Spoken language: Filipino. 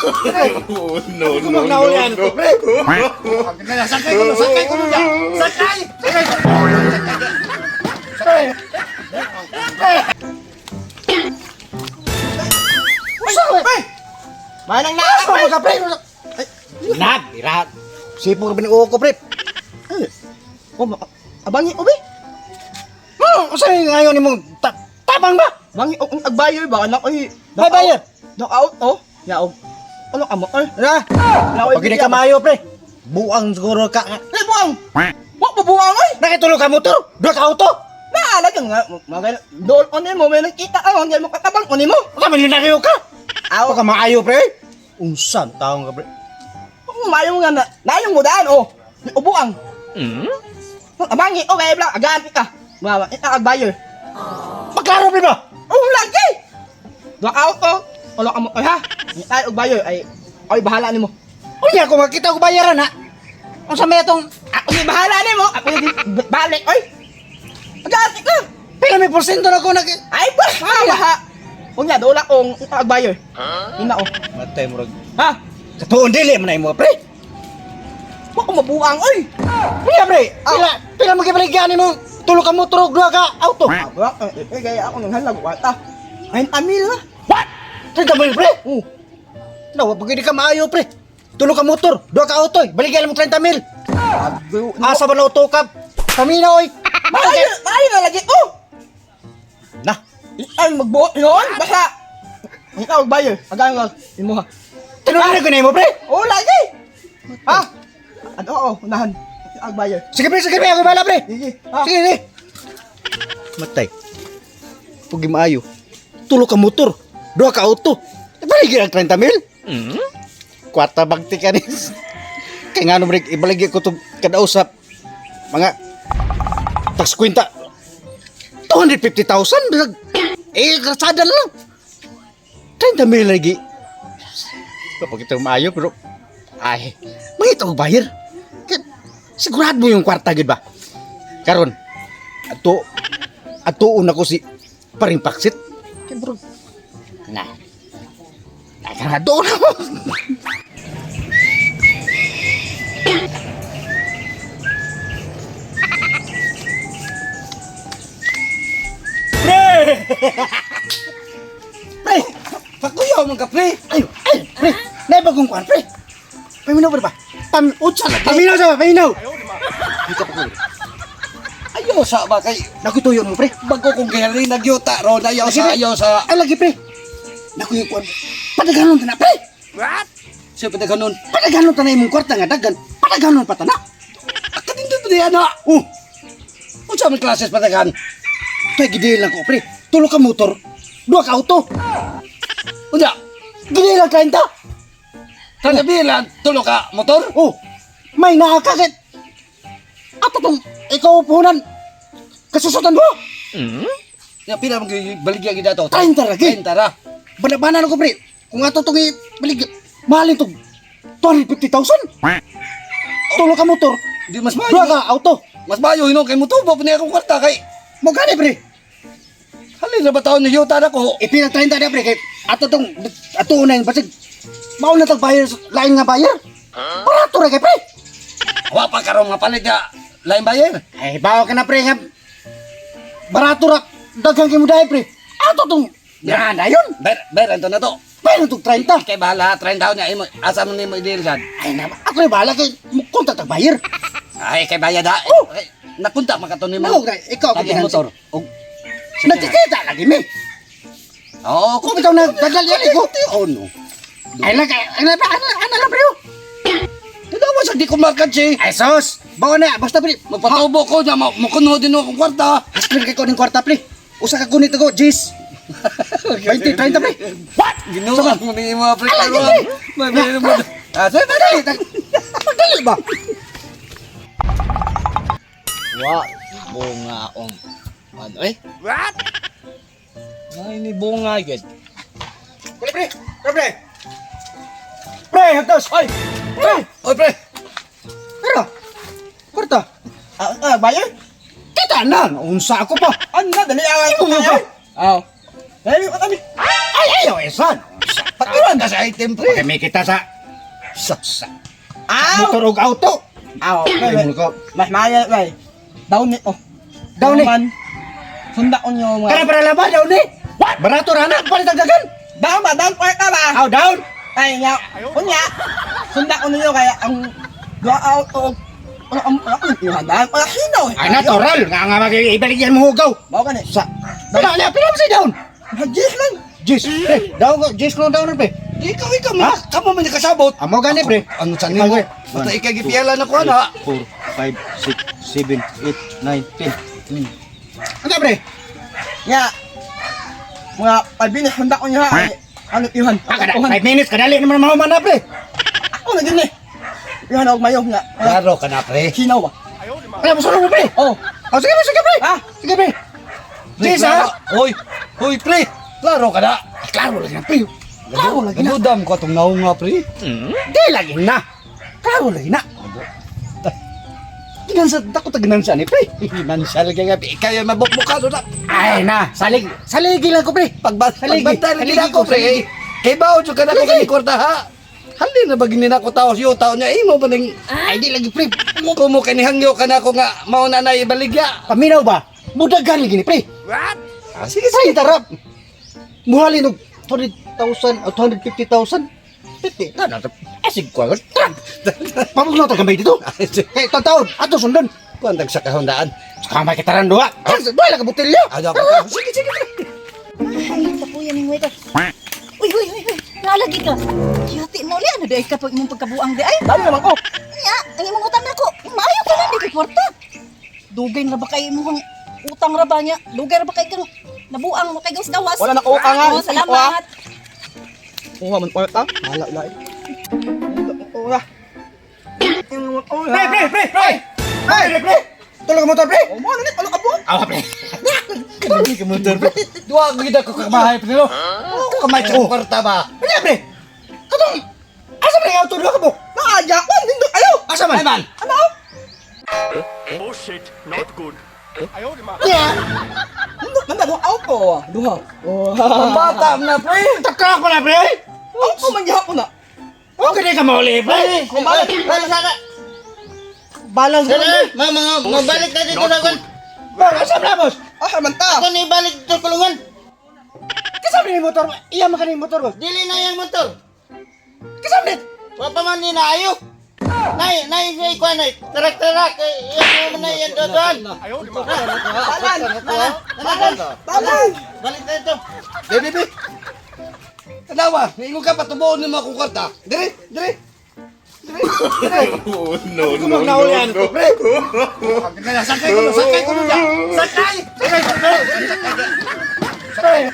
Oh, no, no, no. Sakay ko dyan! Sakay! Manang naas mo ka, pre! Nag! Ira! Sipong ka binuo ko, pre! Abangi, ubi! Saan ngayon mo tapang ba? Bangi, agbayo ba? Anak, ay... May bayad! Knock-out, oh? Yaog. Ano ka mo? Ay, Na! Pag hindi ka maayo, pre! Buang siguro ka. ay, buang! Wak pa buang, ay! Nakitulog ka motor! Dua ka auto! Naalag nga, doon, ano mo, may nakita ka, hindi mo katabang, ano mo? Baka milyonaryo ka! Ako ka maayo, pre! Unsan taong ka, pre? Umayong nga na, nayong mo daan, oh! Ubuang! Abangi, okay, bla, aganti ka! Mama, ita agbayo. Magkaro, pre ba? Oh, lagi! Knock-out, oh! Ano ka mo, ay ha? Hindi tayo agbayo, ay bahala ni mo. Unya, kung makita ko bayaran, ha? Ang sa may itong... Ako yung bahala ni mo, ako yung balik, ay! Aganti ka! Pila may porsyento na ko nag... Ay, bahala ha! Unya, doon akong ita agbayo. Hina, oh. Matay mo rag... Ha? Katuon dili man mo, pre! Wak ko mabuang, ay! Unya, pre! Pila magkibaligyan mo? Tulog ka motor, dua ka auto! Kaya ako nang halag, wata. Ay, tamil na. What? 30 mil, pre? Oh. No, pag hindi ka maayo, pre. Tulog ka motor, dua ka auto, baligyan mo 30 mil. Asa ba na auto ka? Kami na, oy. Maayo na lagi, oh! Na, Ay, magbuot yun, basta. Ikaw, bayo, agang lang, imo ha. tinulungan ko na mo, pre. Oh, lagi! Ha? Ano, oo, unahan. Ikaw, bayo. Sige, pre, ako bala, pre. Sige, ha? Sige, sige. Matay. Pag maayo, tulog ka motor, dua ka auto. Baligyan ang 30 mil. Kwarta bagti ka nis. Kaya nga naman, ibaligyan ko ito kadausap. Mga tax kwenta. 250,000. Bisag, kasada lang. 30 mil lagi. Kapag ito maayo, pero ay, mangita ko bayar. Sigurado mo yung kwarta, gid ba? Karon, atuon ako si paring paksit. Kaya bro, nakarado na mo. Pre! Pakuyaw man ka, pre! Ay, pre! Naibagong kwan, pre! Paminaw ba ba? Utsa lagi! Paminaw sa ba? Paminaw! Di ka pakuyaw. Ayaw sa ba kay... Nakutuyon mo, pre! Bago kong gari, nagyuta ro, ayaw sa... Ay, lagi, pre! Nakuyaw kwan. Padaganon ta na, pre! What? Siya pa ganun. Padaganon ta na imong kwarta nga dagan. Padaganon pa ta na. Katindot pa diyan na. Unsa man klases patagan? Kaya gidil lang ko, pre! Tulo ka motor, dua ka auto! Unya, Gidil lang 30! tanabilan, tulo ka motor? Oh, may nakakakit. Ato tong ikaw puhunan. Kasusutan mo. Ya pila mo baligya gid ato? 30 lagi. 30 ra. Banabanan ko, pre. Kung ato tong ibalik, mahalin tong 250,000. Tulo ka motor, Di mas dua mayo. ka auto. Mas mayo hino kay mutubo pa niya akong kwarta kay. Mo gani, pre. Halin na ba taon ni yuta na ko? Ipinag 30 na, pre. Kay ato tong ato na yung basig. Mauna tag bayar, lain nga bayar. Barato ra kay, pre. Wa pa karon nga palit nga lain bayan. Ay, bawa ka na, pre. Nga. Barato ra. Dagang kay mo dahil, pre. Ato tong granda yun. Ber anto na to. Pero itong 30. Kay bahala 30 taon niya imo asa man nimo i-deal sad. Ay, naman. Ako yung bahala kay kontak tag bayar. Ay kay bayad ha. Ay, nakunta makaton nimo. No, ikaw ka Lagi motor. Og Natikita lagi, me. oh, Kung ikaw na dagal yan, ikaw. oh no. Ay, lang, ano lang, pre. Tinawa sa di ko makansi. Ay, sos. Bawa na, basta, pre. Magpatubo ko niya, makuno din akong kwarta. Hasplin kay ko ng kwarta, pre. Usa ka gunit ako, Jis. 20, 30, pre. What? Ginawa mo ni mga pre. Alagi, pre. May mo. Ah, sige, Dali, dali ba? Wa, bunga akong ano eh? What? Ay, ni bunga agad. Pre. Pre, hagdos. Ay, pre. Oy, pre. Pero, kwarta. Bayo? Kita na, unsa ako pa. Ano na, dali ang Imo mo pa. Aw. Dali, kami. Ay, ayaw, esan. Patira Maganda sa item, pre. Kami kita sa Aw! motor ug auto. Aw! Ay, mo ko. Mas maya, bay. Down ni, oh. Down ni? Man. Sunda ko nyo mga... Kana para laban daw ni. Barato ra na palit ang dagan. Down ba? Down part ka ba? Aw down. Ay, nga. Kunya. Sunda ko ninyo kaya ang... Go out of... Ang ihandaan ko na hinaw. Ay natural nga magibalik yan mo hugaw. Bawa ka ni. Sa. Pila si down. Hagis lang. Jis. Down ko, jis ko down pre. Ikaw, kamo man yung kasabot. Amo gani pre. Ano sa nimo? Basta ikay gipiala na ko, ana. 4, 5, 6, 7, 8, 9, 10. Ano pre? Nga. Mga palbinis, handa ko niya. Ay, ano, Iwan? Kada 5 minutes kadali naman mahuman na pre. Ako na gini. Iwan ako mayo nga. Klaro ka na, pre. Hinaw ba? Ano mo mo pre? Oh. Oh sige pre. Ah. Sige pre. Jis ha. Hoy, pre. Klaro ka na. Klaro lagi na pre. Klaro lagi na. Gadudam ko itong naunga, pre. Di lagi na. Klaro lagi na. Ginansa, dako ta ginansa ni pre. Financial ka nga, ikay mabukbukado na. Ay na, saligi lang ko pre. Pagbantay lagi na ako, pre. Kay bao jud ka na ko kani kwarta, ha? Halin na ba gini na ko taos yo taon niya imo ba ning Ay di lagi pre. kumo kani hangyo ka na ko nga mao na nay baligya. Paminaw ba? Mudagan lagi ni pre. What? Sige sige tarap. Muhalin og 200,000 o 250,000. Piti, tana. Asig ko. Pamugnaw ta gamay dito. Kay taon ato sundan. Kuantag sa kahondaan. Kamay kitaran duha. Duha lang ka botelya. Ada ka. Sige. Ay, tapuyan ng waiter. Uy, nalagi ka. Yati mo li, ano dahil ka po imong pagkabuang di ay? Dami naman ko. Nya, ang imong utang nako. Maayo ka na, di kay kwarta. Dugay na ba kayo imong utang ra ba niya? Dugay ra ba kayo kang nabuang mo kay gawas. Wala na utang nga. Oh, salamat. Kuha man part ah. Wala lai. Kuha. Pre. Tulong motor pre. Oh, mo na ni, ano ka po? Awa pre. Hindi ka motor, pre. Duwa gida ko kamahay, pre. No? Ko kamay sa kwarta ba? Pre pre. Katong asa pre auto duha ka mo? Naaja ko, hindi ayo. Asa man? Man. Ano? Oh shit, not good. Nanda duha auto. Duha. Oh. Ang bata na, pre. Takak ko na pre. Auto man gihapon na. Okay di ka mauli pre. Balance ko. Mabalik na dito na kan. Asa na boss? Ah, man ta. Ako ni balik dito kulungan. Kasabi ni motor. Iya man kani motor boss. Dili na yang motor. Kasabi. Wa pa man ni na ayo. Nay say ko nay. Tarak. Iya mo na yan doon. Balance. Balik na dito. Bebe. Tanawa, ingo ka patubuon ni mga kwarta. Dire. No. Naulian ko pre. Sakay ko na dyan. Sakay. Pre.